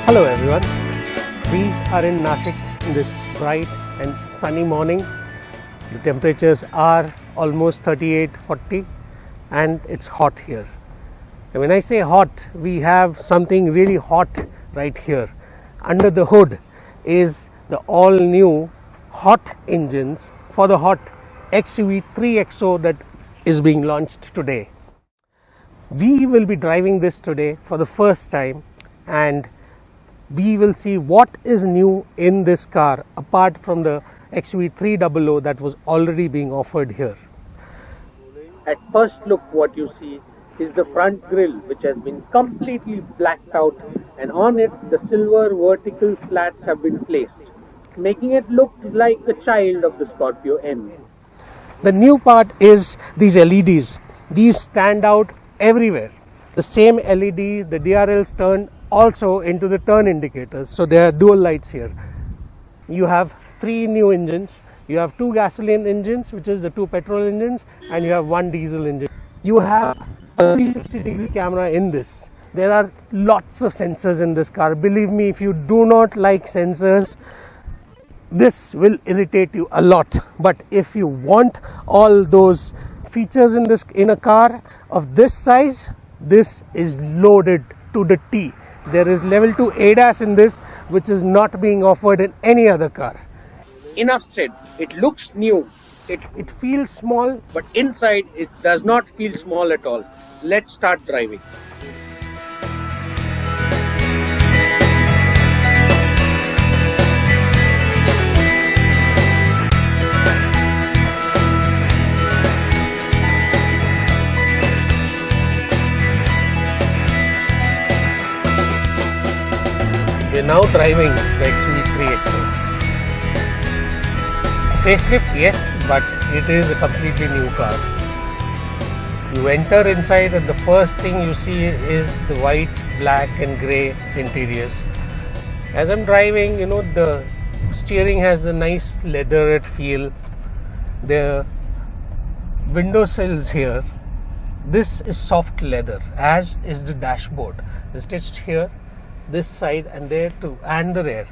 Hello everyone, we are in Nashik in this bright and sunny morning. The temperatures are almost 38-40 and it's hot here. And when I say hot, we have something really hot right here. Under the hood is the all new hot engines for the hot XUV 3XO that is being launched today. We will be driving this today for the first time and we will see what is new in this car apart from the XUV 300 that was already being offered here. At first look, what you see is the front grille, which has been completely blacked out, and on it the silver vertical slats have been placed, making it look like a child of the Scorpio N. The new part is these LEDs. These stand out everywhere. The same LEDs, the DRLs turn also into the turn indicators, so there are dual lights here. You have 3 new engines. You have 2 gasoline engines, which is the 2 petrol engines, and you have 1 diesel engine. You have a 360-degree camera in this. There are lots of sensors in this car. Believe me, if you do not like sensors, this will irritate you a lot. But if you want all those features in a car of this size, this is loaded to the T. There is level 2 ADAS in this, which is not being offered in any other car. Enough said. It looks new. It feels small, but inside it does not feel small at all. Let's start driving. We are now driving the XUV 3XO. Facelift, yes, but it is a completely new car. You enter inside and the first thing you see is the white, black and grey interiors. As I'm driving, the steering has a nice leatherette feel. The window sills here, this is soft leather, as is the dashboard. It's stitched here, this side and there too, and the rear.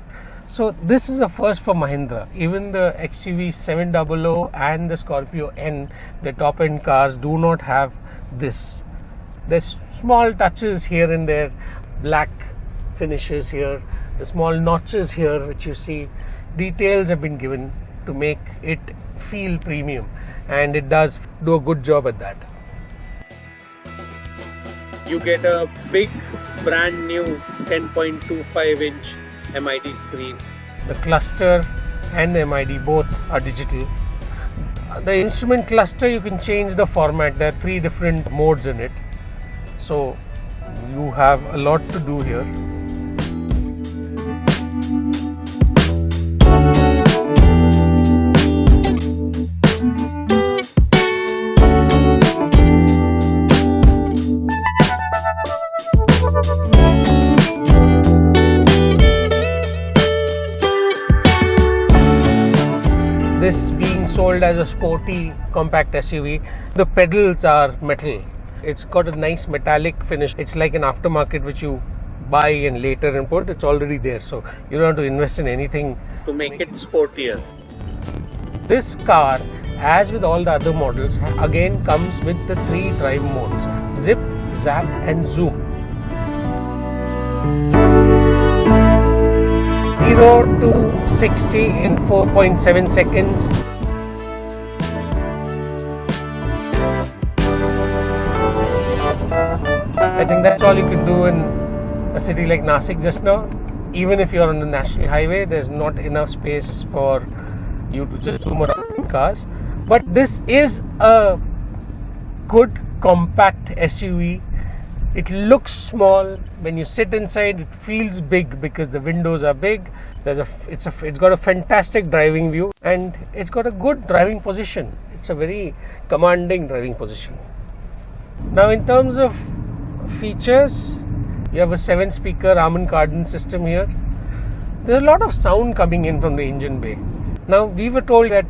So this is a first for Mahindra. Even the XUV 700 and the Scorpio N, the top end cars, do not have this. There's small touches here and there, black finishes here, the small notches here which you see. Details have been given to make it feel premium, and it does do a good job at that. You get a big brand new 10.25 inch MID screen. The cluster and the MID both are digital. The instrument cluster, you can change the format. There are 3 different modes in it, so you have a lot to do here. This being sold as a sporty compact SUV, the pedals are metal. It's got a nice metallic finish. It's like an aftermarket which you buy and later import. It's already there, so you don't have to invest in anything to make it sportier. This car, as with all the other models, again comes with the 3 drive modes: zip, zap and zoom. 0 to 60 in 4.7 seconds. I think that's all you can do in a city like Nashik just now. Even if you're on the national highway, there's not enough space for you to just zoom around cars. But this is a good compact SUV It looks small. When you sit inside, it feels big because the windows are big. It's got a fantastic driving view, and it's got a good driving position. It's a very commanding driving position. Now, in terms of features, you have a 7-speaker Raman Kardon system here. There's a lot of sound coming in from the engine bay. Now, we were told that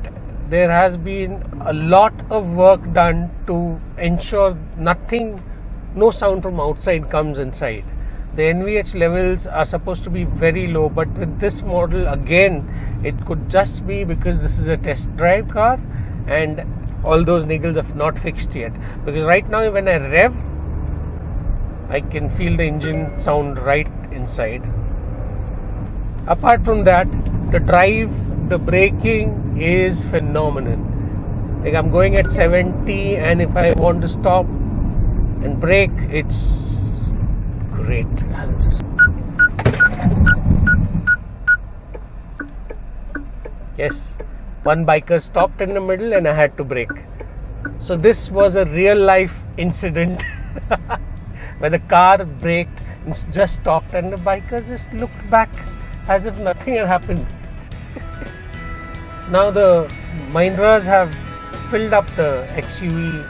there has been a lot of work done to ensure no sound from outside comes inside. The NVH levels are supposed to be very low, but with this model, again, it could just be because this is a test drive car and all those niggles are not fixed yet. Because right now, when I rev, I can feel the engine sound right inside. Apart from that, the drive, the braking is phenomenal. Like, I'm going at 70, and if I want to stop and brake, it's great. Yes, one biker stopped in the middle and I had to brake. So this was a real life incident where the car braked and just stopped, and the biker just looked back as if nothing had happened. Now the Mahindras have filled up the XUV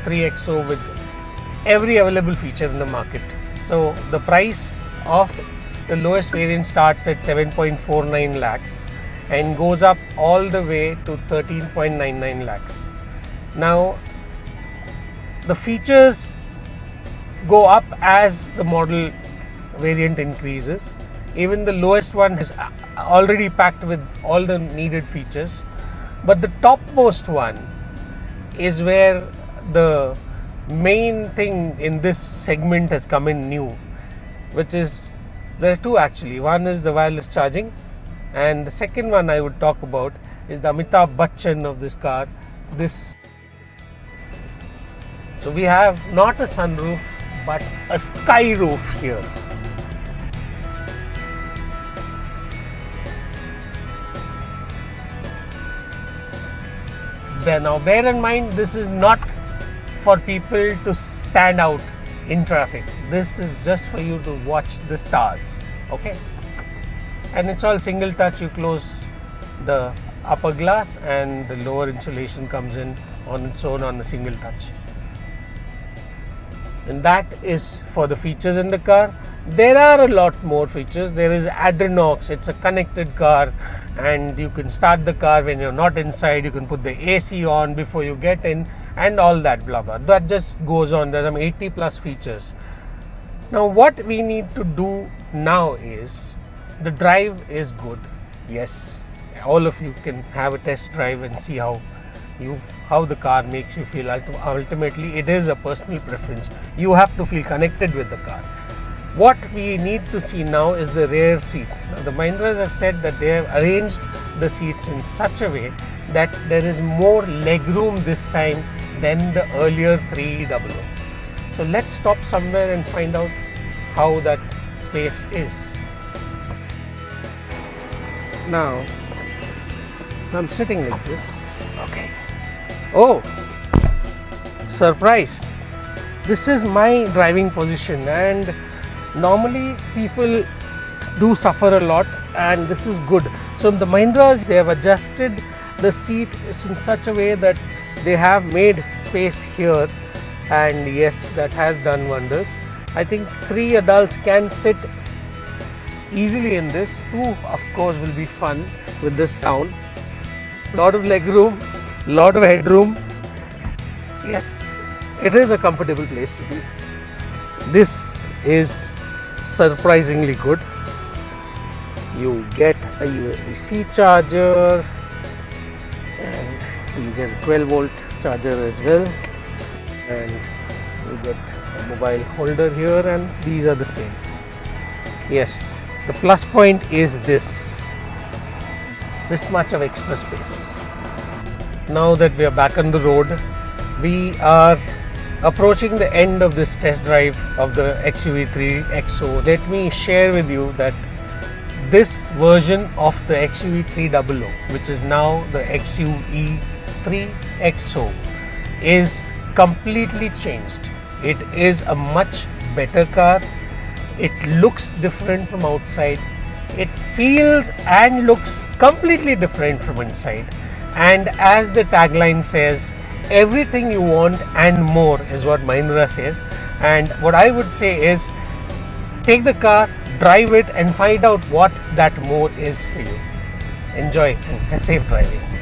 3XO with every available feature in the market. So the price of the lowest variant starts at 7.49 lakhs and goes up all the way to 13.99 lakhs. Now the features go up as the model variant increases. Even the lowest one is already packed with all the needed features, but the topmost one is where the main thing in this segment has come in new, which is, there are two actually. One is the wireless charging, and the second one I would talk about is the Amitabh Bachchan of this car. So we have not a sunroof but a sky roof here. Now bear in mind, this is not for people to stand out in traffic. This is just for you to watch the stars. Okay, and it's all single touch. You close the upper glass and the lower insulation comes in on its own on a single touch. And that is for the features in the car. There are a lot more features. There is Adrenox. It's a connected car, and you can start the car when you're not inside. You can put the AC on before you get in, and all that blah blah. That just goes on. There's some 80 plus features. Now what we need to do now is, the drive is good. Yes, all of you can have a test drive and see how the car makes you feel. Ultimately, it is a personal preference. You have to feel connected with the car. What we need to see now is the rear seat. Now, the Mahindras have said that they have arranged the seats in such a way that there is more legroom this time than the earlier 300. So let's stop somewhere and find out how that space is. Now, I'm sitting like this. Okay. Oh, surprise! This is my driving position, and normally people do suffer a lot, and this is good. So the Mahindras, they have adjusted the seat in such a way that they have made space here, and yes, that has done wonders. I think 3 adults can sit easily in this. 2 of course will be fun with this down. Lot of leg room, lot of headroom. Yes, it is a comfortable place to be. This is surprisingly good. You get a USB-C charger, and you get a 12-volt charger as well, and you get a mobile holder here, and these are the same. Yes, the plus point is this much of extra space. Now that we are back on the road, we are approaching the end of this test drive of the XUV 3XO. Let me share with you that this version of the XUV 300, which is now the XUV 3XO, is completely changed. It is a much better car. It looks different from outside. It feels and looks completely different from inside. And as the tagline says, everything you want and more is what Mahindra says. And what I would say is, take the car, drive it, and find out what that more is for you. Enjoy and safe driving.